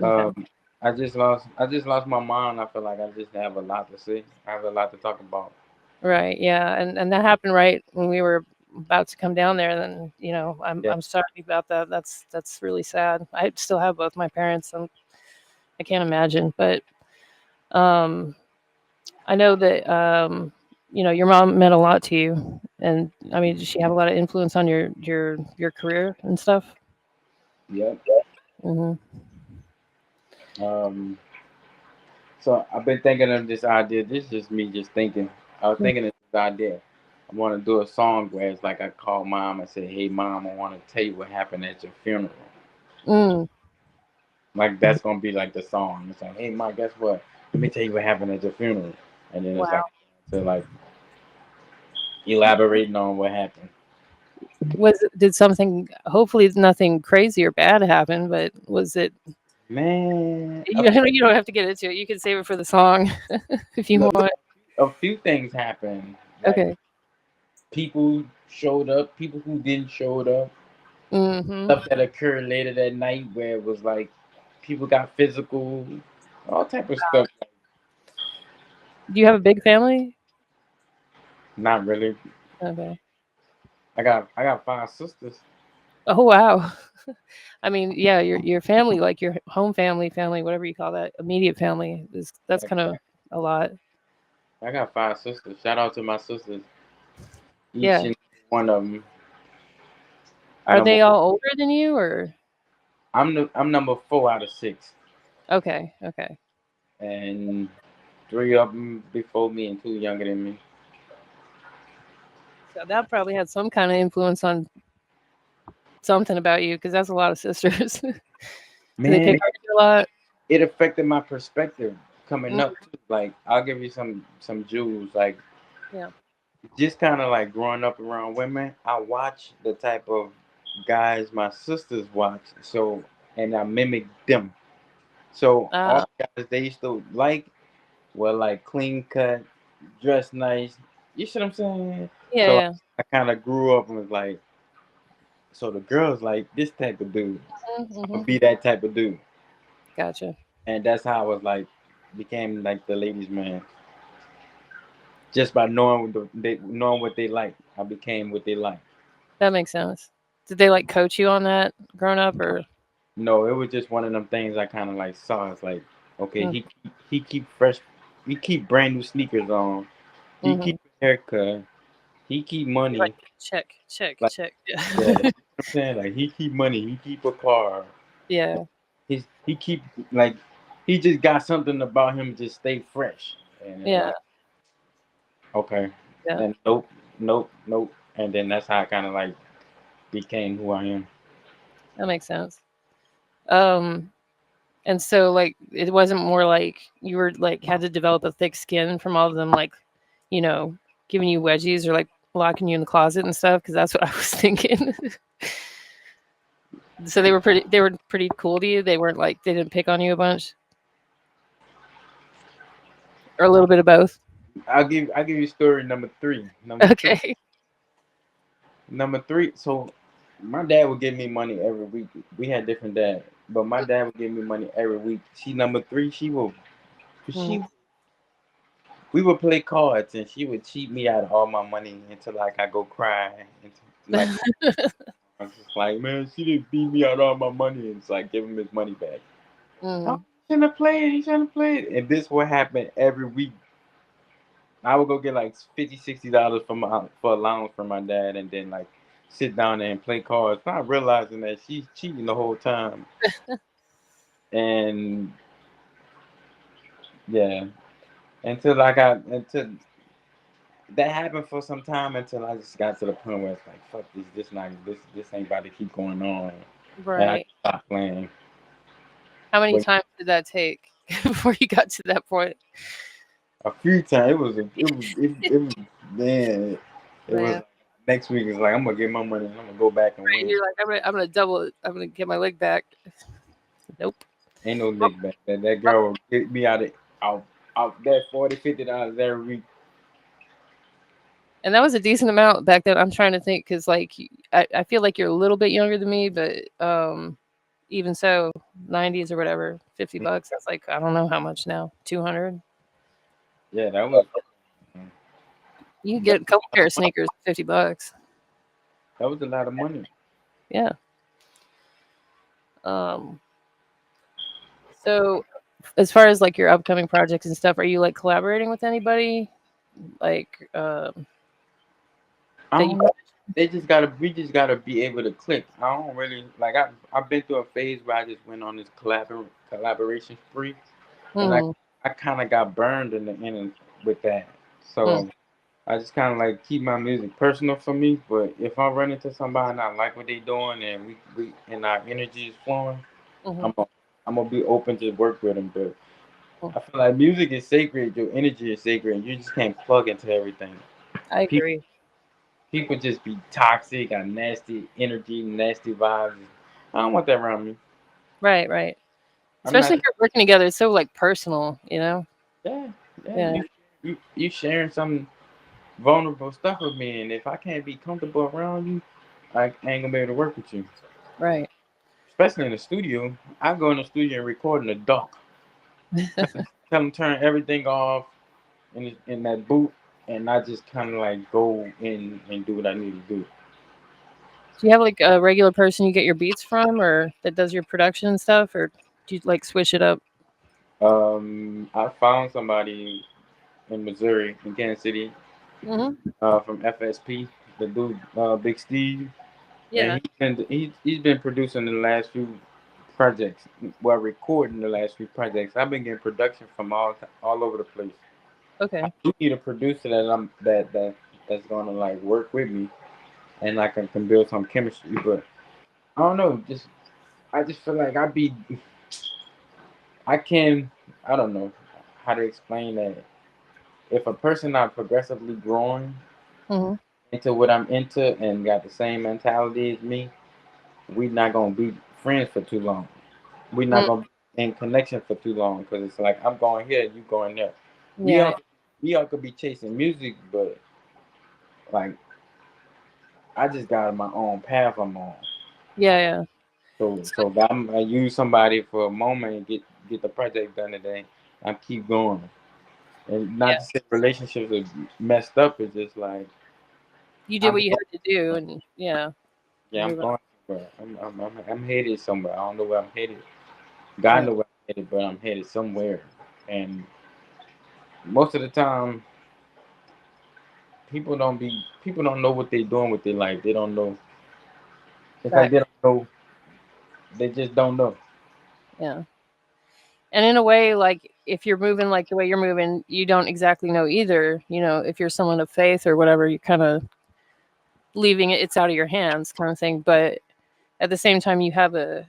Okay. I just lost my mom. I feel like I just have a lot to say. I have a lot to talk about. Right. Yeah. And that happened right when we were about to come down there. Then Yeah, I'm sorry about that. That's really sad. I still have both my parents, and I can't imagine. But um, I know that your mom meant a lot to you, and I mean, did she have a lot of influence on your career and stuff? yep. Hmm. Um, so I've been thinking of this idea. This is just me just thinking. I was thinking of this idea. I want to do a song where it's like I call mom and say, "Hey, mom, I want to tell you what happened at your funeral." Mm. Like that's gonna be like the song. It's like, "Hey, mom, guess what? Let me tell you what happened at your funeral," and then it's like Wow. to like elaborating on what happened. Did something? Hopefully, nothing crazy or bad happen. But was it? Man, You don't have to get into it. You can save it for the song if you look, want. a few things happened. Like Okay. people showed up, people who didn't showed up, Hmm. stuff that occurred later that night where it was like people got physical, all type of stuff. Do you have a big family? Not really. Okay. I got 5 sisters. Oh wow. I mean, yeah, your family, like your home family, whatever you call that, immediate family, is that's kind of a lot. I got 5 sisters. Shout out to my sisters. Each Yeah. and one of them. Are Number they all older than you, or? I'm number 4 out of 6, Okay. Okay. and 3 of them before me and 2 younger than me. So that probably had some kind of influence on something about you, because that's a lot of sisters. Do they Man, pick on you a lot? it affected my perspective coming Mm, up too. Like I'll give you some jewels. Like yeah. just kind of like growing up around women, I watch the type of guys my sisters watch. So and I mimic them. So all Ah. the guys they used to like were like clean cut, dressed nice. You see what I'm saying? Yeah. So like, Yeah. I kind of grew up and was like, so the girls like this type of dude. I'm Mm-hmm. gonna be that type of dude, Gotcha. and that's how I was like became like the ladies' man. Just by knowing what they like, I became what they like. That makes sense. Did they like coach you on that growing up, or? No, it was just one of them things I kind of like saw. It's like, okay, Mm, he keep fresh, he keep brand new sneakers on, he mm-hmm. keep a haircut, he keep You're like money. check, check, Like check. yeah, you know Yeah. what I'm saying, like he keep money, he keep a car. Yeah. He keep like he just got something about him just stay fresh, and it's Yeah. like okay, Yeah. and nope, and then that's how I kind of like became who I am. That makes sense. Um, and so like it wasn't more like you were like had to develop a thick skin from all of them, like, you know, giving you wedgies or like locking you in the closet and stuff, because that's what I was thinking. So they were pretty cool to you. They weren't like they didn't pick on you a bunch, or a little bit of both. I'll give you story number three. Okay. Number three. So my dad would give me money every week. We had different dads, but my dad would give me money every week. She number three. Mm. She we would play cards and she would cheat me out of all my money until like I go cry. Like I was just like, man, she didn't beat me out of all my money, and it's like give him his money back. Oh, Mm. he shouldn't have played. He shouldn't have played. And this what happened every week. I would go get like $50, $60 for allowance from my dad, and then like sit down there and play cards, not realizing that she's cheating the whole time. And yeah, until that happened for some time until I just got to the point where it's like, fuck this ain't about to keep going on, and I Right. stopped playing. How many But times did that take before you got to that point? a few times it was man, it was Yeah. like, next week is like I'm gonna get my money and I'm gonna go back and Right. win. You're like, I'm gonna double it. I'm gonna get my leg back. Nope. Ain't no Well, lick back. That girl will get me out that $40, $50 every week. and that was a decent amount back then. I'm trying to think because like I feel like you're a little bit younger than me, but even so, 90s or whatever, $50. That's like I don't know how much now. 200. Yeah, that was You can that, get a couple pair of sneakers, $50. that was a lot of money. Yeah. Um. So, as far as like your upcoming projects and stuff, are you like collaborating with anybody? Like I that you? don't know. We just gotta be able to click. I don't really like. I've been through a phase where I just went on this collaboration spree, and Hmm. I kind of got burned in the end with that. Hmm. So I just kind of like keep my music personal for me. But if I run into somebody and I like what they doing and we and our energy is flowing, Hmm. I'm gonna, I'm gonna be open to work with them. But Hmm. I feel like music is sacred. Your energy is sacred. And you just can't plug into everything. I People agree. people just be toxic, got nasty energy, nasty vibes. I don't want that around me. Right. Right. I'm Especially not. if you're working together, it's so like personal, you know? Yeah, yeah. Yeah. You sharing some vulnerable stuff with me, and if I can't be comfortable around you, I ain't gonna be able to work with you. Right. Especially in the studio. I go in the studio and record in the dark. Tell them turn everything off in that booth, and I just kind of like go in and do what I need to do. Do you have like a regular person you get your beats from, or that does your production and stuff, or do you like switch it up? I found somebody in Missouri, in Kansas City, Hmm. from FSP, the dude, Big Steve, and Yeah. he's been producing the last few projects, well, recording the last few projects. I've been getting production from all over the place. I Okay. do need a producer that's gonna like work with me and like I can build some chemistry. But I don't know, I just feel like I can I don't know how to explain that. If a person not progressively growing Hmm. into what I'm into and got the same mentality as me, we not gonna be friends for too long. We not Mm. gonna be in connection for too long because it's like I'm going here, you going there. We Yeah. all we all could be chasing music, but like I just got my own path I'm on. Yeah. Yeah. I use somebody for a moment and get the project done today. I keep going, and not Yeah. to say relationships are messed up. It's just like You did I'm what you going, had to do, and yeah, yeah, I'm move on. going somewhere. I'm headed somewhere. I don't know where I'm headed. God Right. know where I'm headed, but I'm headed somewhere. And most of the time, people don't know what they're doing with their life. They don't know. It's like Right. they don't know. They just don't know. Yeah. And in a way, like if you're moving like the way you're moving, you don't exactly know either. You know, if you're someone of faith or whatever, you're kind of leaving it. It's out of your hands, kind of thing. But at the same time, you have an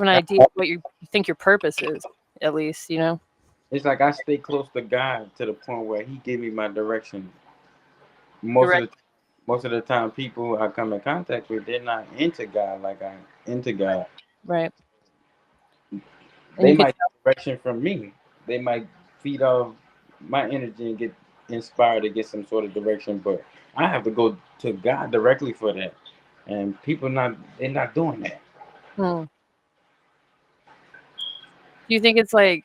idea of what you think your purpose is. At least, you know. It's like I stay close to God to the point where He give me my direction. Most of Direct. the most of the time, people I come in contact with, they're not into God like I'm into God. Right. And They you could might get direction from me. They might feed off my energy and get inspired to get some sort of direction, but I have to go to God directly for that. And people they're not doing that. tell. Do you think it's like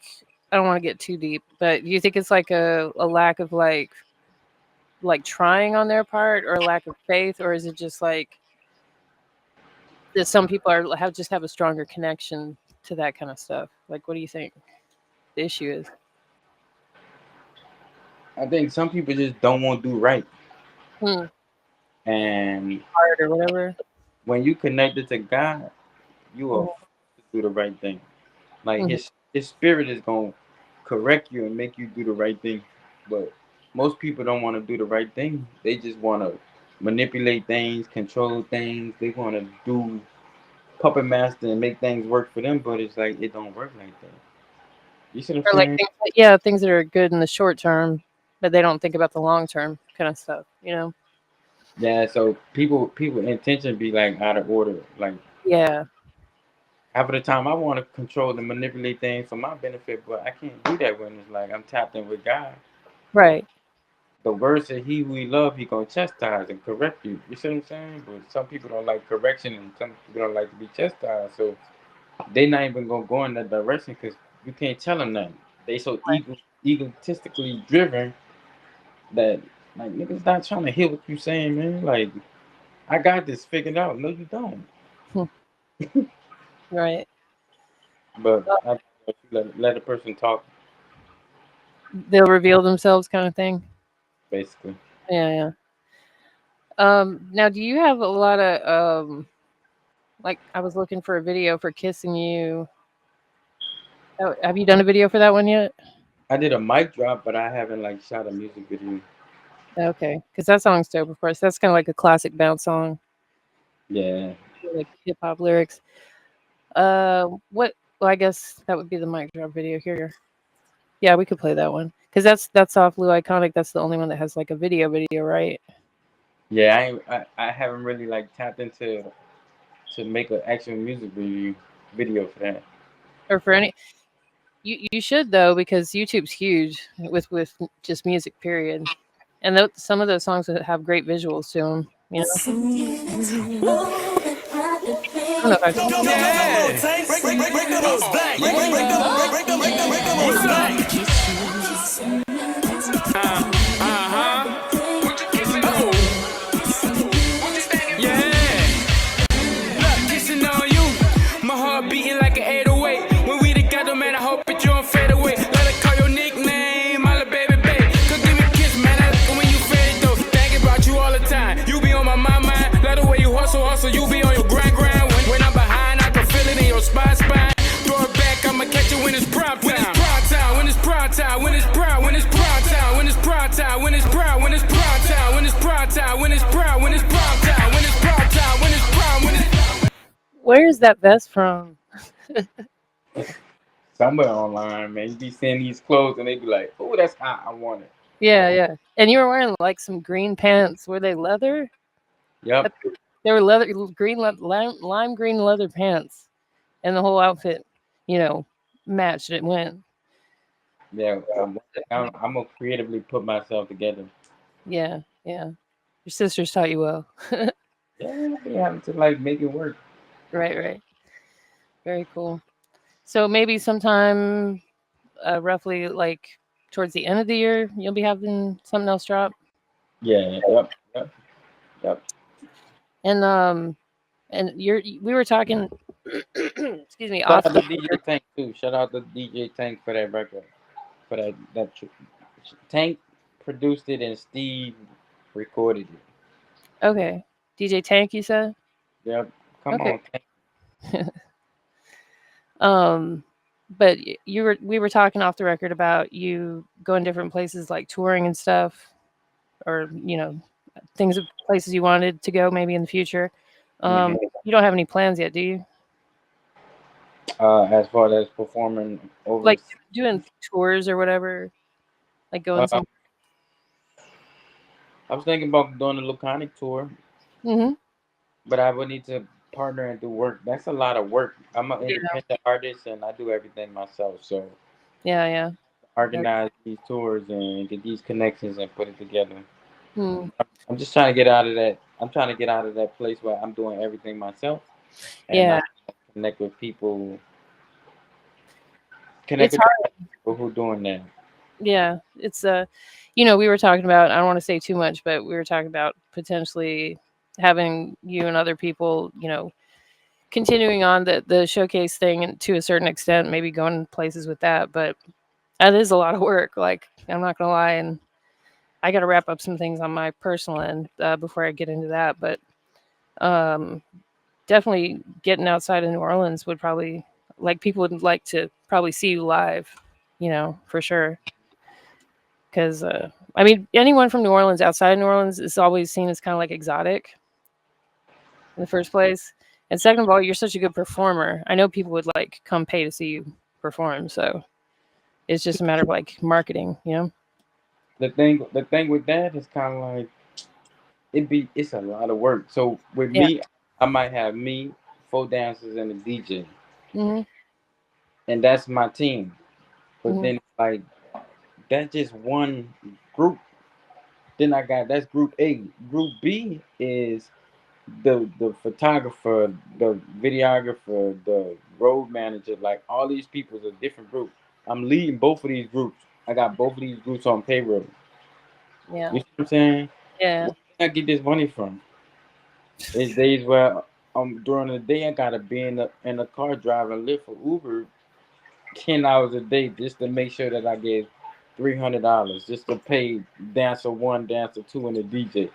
I don't want to get too deep, but do you think it's like a lack of like trying on their part or a lack of faith, or is it just like that some people have a stronger connection to that kind of stuff? Like what do you think the issue is? I think some people just don't want to do right, Hmm. and Heart or whatever. when you connected to God, you are Mhm. forced to do the right thing. Like Mhm. his spirit is gonna correct you and make you do the right thing. But most people don't want to do the right thing. They just want to manipulate things, control things. They want to do puppet master and make things work for them. But it's like it don't work like that. You see what I'm Or like saying? things that, yeah, things that are good in the short term, but they don't think about the long term kind of stuff. You know? Yeah. So people intention be like out of order. Like Yeah. half of the time, I want to control and manipulate things for my benefit, but I can't do that when it's like I'm tapped in with God. But Right. the word said, "He who he love, he gonna chastise and correct you." You see what I'm saying? But some people don't like correction, and some people don't like to be chastised, so they not even gonna go in that direction because you can't tell them nothing. They so egotistically driven that like niggas not trying to hear what you saying, man. Like I got this figured out. No, you don't. Hmm. Right. But I let a person talk, They'll reveal themselves, kind of thing. basically. Yeah. Yeah. Now, do you have a lot of like I was looking for a video for kissing you. Have you done a video for that one yet? I did a mic drop, but I haven't like shot a music video. Okay, because that song's dope. Of course, that's kind of like a classic bounce song, Yeah, like hip hop lyrics. What? Well, I guess that would be the mic drop video here. Yeah, we could play that one because that's off Lou Iconic. That's the only one that has like a video, right? yeah. I haven't really like tapped into to make an actual music video for that. Or for any, you should though because YouTube's huge with just music period, and some of those songs that have great visuals to them. You know, I don't know if I can. Kissing on you, my heart beating like an 808. When we together, man, I hope that you don't fade away. Let her call your nickname, my little baby, babe. Come give me a kiss, man, I like it when you fade it though. Thinking about you all the time, you be on my mind. Let the way you hustle, you be on your grind. When I'm behind, I can feel it in your spine. Throw it back, I'ma catch it when it's prime time. When it's prime time, when it's prime time, when it's prime time, when it's prime time, when it's prime, when it's prime time, when it's prime time, when it's prime, when it's prime time, when it's prime time, when it's prime, when it's Where is that vest from? Somewhere online, man, you be seeing these clothes and they be like, "Oh, that's hot. I want it." Yeah, yeah. And you were wearing like some green pants. Were they leather? Yep. They were leather, green, lime green leather pants, and the whole outfit, you know, matched. It went. Yeah. I'm gonna creatively put myself together. Yeah, yeah. Your sisters taught you well. Yeah, we having to like make it work. Right, right. Very cool. So maybe sometime, roughly like towards the end of the year, you'll be having something else drop. Yeah. Yep. Yep. Yep. And we were talking. Excuse me. Shout Off. out to DJ Tank too. Shout out to DJ Tank for that record. For Tank produced it and Steve recorded it. Okay. DJ Tank, you said. Yep. Come Okay. on, Tank. Um, but we were talking off the record about you going different places like touring and stuff, or things places you wanted to go maybe in the future. Hmm. You don't have any plans yet, do you? As far as performing Like overseas, doing tours or whatever, like going uh, some. I was thinking about doing a Luconic tour, Hmm. but I would need to partner and do work. That's a lot of work. I'm an Yeah, independent artist and I do everything myself. So yeah, yeah. organize these tours and get these connections and put it together. Hmm. I'm just trying to get out of that. I'm trying to get out of that place where I'm doing everything myself and Yeah, I connect with people, connect it's with the hard. right people who doing that. Yeah, it's we were talking about. I don't want to say too much, but we were talking about potentially having you and other people, continuing on the showcase thing and to a certain extent, maybe going places with that. But that is a lot of work. Like I'm not gonna lie, and I got to wrap up some things on my personal end before I get into that. But um, definitely getting outside of New Orleans would probably like people would like to probably see you live, for sure. Because I mean, anyone from New Orleans outside of New Orleans is always seen as kind of like exotic in the first place. And second of all, you're such a good performer. I know people would like come pay to see you perform. So it's just a matter of like marketing. The thing with that is kind of like it's a lot of work. So with Yeah. me, I might have me, four dancers, and a DJ, Hmm. and that's my team. But Hmm. then like that's just one group. Then I got that's group A. Group B is the photographer, the videographer, the road manager. Like all these people is a different group. I'm leading both of these groups. I got both of these groups on payroll. Yeah. You see what I'm saying? Yeah. Where can I get this money from? It's days where during the day I gotta be in the car driving Lyft or Uber 10 hours a day just to make sure that I get $300 just to pay dancer one, dancer two, and the DJ,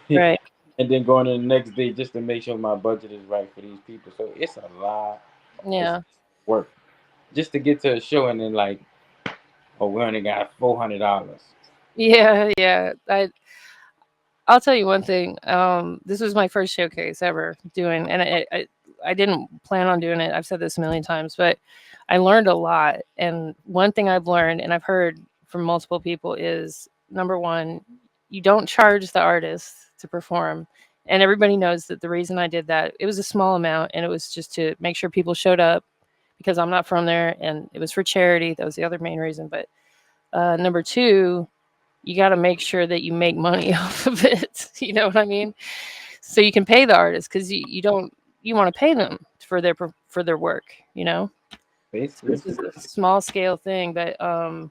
Right. and then going to the next day just to make sure my budget is right for these people. So it's a lot of Yeah. work just to get to a show and then like, oh, we only got $400. Yeah. Yeah. I'll tell you one thing. This was my first showcase ever doing, and I didn't plan on doing it. I've said this a million times, but I learned a lot. And one thing I've learned, and I've heard from multiple people, is number one, you don't charge the artist to perform. And everybody knows that the reason I did that, it was a small amount, and it was just to make sure people showed up because I'm not from there, and it was for charity. That was the other main reason. But number two, you got to make sure that you make money off of it. You know what I mean? So you can pay the artist because you don't you want to pay them for their work. So Basically, this is a small scale thing, but I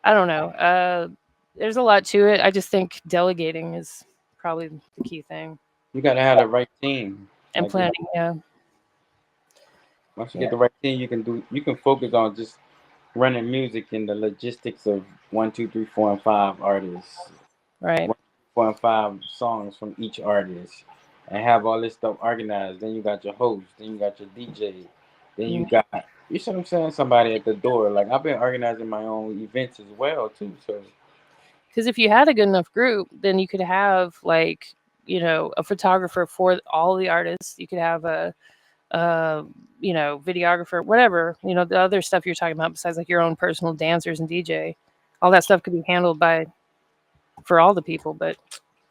don't know. There's a lot to it. I just think delegating is probably the key thing, you gotta have the right team. and Like planning. Yeah, once you yeah, get the right team, you can focus on just running music and the logistics of one, two, three, four, and five artists, right. one, 4, and 5 songs from each artist, and have all this stuff organized. Then you got your host, then you got your DJ, then you got you see what I'm saying, somebody at the door. Like I've been organizing my own events as well too. So Because if you had a good enough group, then you could have like a photographer for all the artists. You could have a uh, videographer, whatever, the other stuff you're talking about besides like your own personal dancers and DJ, all that stuff could be handled by for all the people. But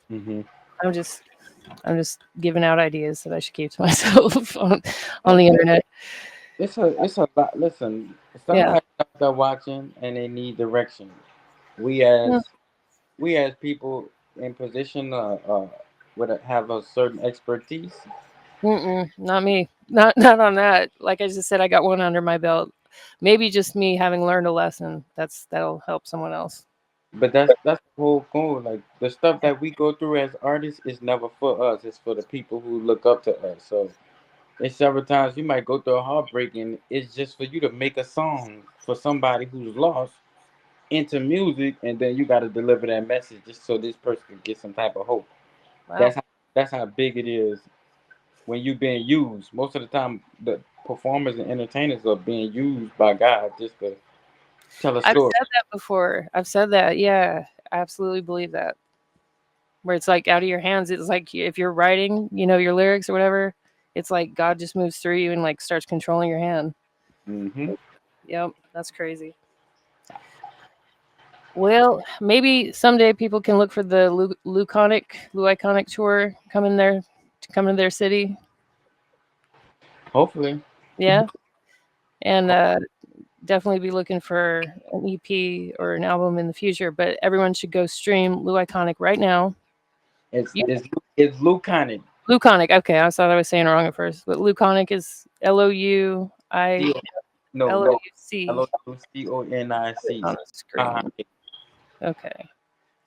hmm I'm just I'm just giving out ideas that I should keep to myself on the internet. it's a lot. Listen, Yeah. somebody out there watching and they need direction. We Yeah. as we as people in position have a certain expertise. Mm-mm, not me. Not on that. Like I just said, I got one under my belt. Maybe just me having learned a lesson. That'll help someone else. But that's the whole goal. Like the stuff that we go through as artists is never for us. It's for the people who look up to us. So it's several times you might go through a heartbreak, and it's just for you to make a song for somebody who's lost into music, and then you got to deliver that message just so this person can get some type of hope. Wow. That's how big it is when you being used. Most of the time, the performers and entertainers are being used by God just to tell a I've story. said that before. I've said that. Yeah, I absolutely believe that. Where it's like out of your hands. It's like if you're writing, your lyrics or whatever, it's like God just moves through you and like starts controlling your hand. hmm Yep, that's crazy. Well, maybe someday people can look for the Luconic tour come in their city. Hopefully, Yeah, and definitely be looking for an EP or an album in the future. But everyone should go stream Lou Iconic right now. it's You, it's it's Luconic. Luconic. Okay, I thought I was saying it wrong at first, but Luconic is C no no Louc LOUCONIC. on the screen. Okay,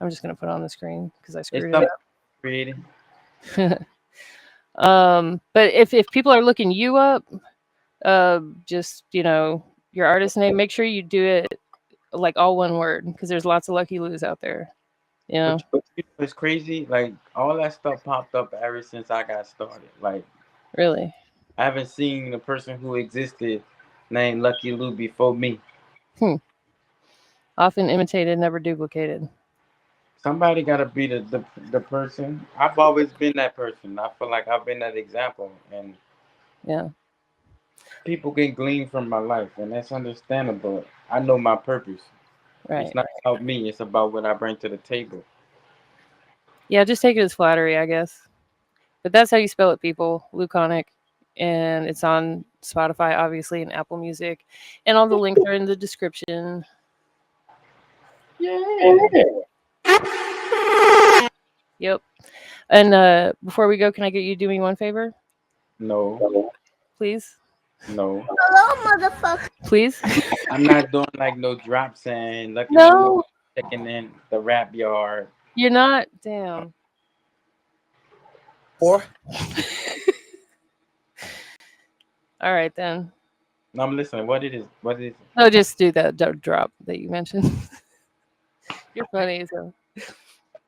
I'm just gonna put it on the screen because I It's screwed it something created. up. But if people are looking you up, just your artist name, make sure you do it like all one word because there's lots of Lucky Lou's out there. Yeah, But it's crazy. Like all that stuff popped up ever since I got started. Like really. I haven't seen a person who existed named Luckylou before me. Hmm. Often imitated, never duplicated. Somebody gotta be the person. I've always been that person. I feel like I've been that example, and Yeah, people can glean from my life, and that's understandable. I know my purpose. It's right. not about me. It's about what I bring to the table. Yeah, just take it as flattery, I guess. But that's how you spell it, people. Luconic. And it's on Spotify, obviously, and Apple Music. And all the links are in the description. Yeah. Yep. And before we go, can I get you to do me one favor, No. please? No. Please? I'm not doing like no drop saying Lucky Lou No, checking in the rap yard. you're not. Damn. Or All right, then. No, I'm listening. What it is? What is? No, just do that drop that you mentioned. You're funny, so.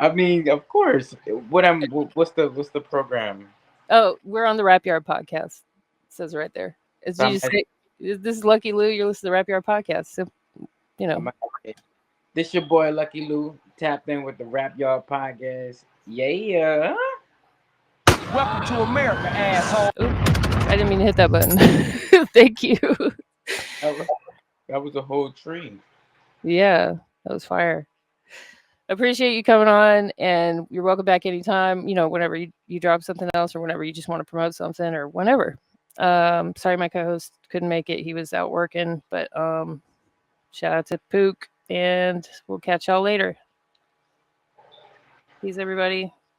I mean, of course. What's the program? Oh, we're on the Rap Yard podcast. It says right there. As So you just say, this is Lucky Lou. You're listening to the Rap Yard podcast. So, you know. This your boy Lucky Lou tapped in with the Rap Yard podcast. Yeah. welcome to America, asshole. Oops, I didn't mean to hit that button. Thank you. That was a whole tree. Yeah, that was fire. Appreciate you coming on, and you're welcome back anytime. Whenever you drop something else, or whenever you just want to promote something, or whenever. Sorry, my co-host couldn't make it. He was out working, but shout out to Pook, and we'll catch y'all later. Peace, everybody.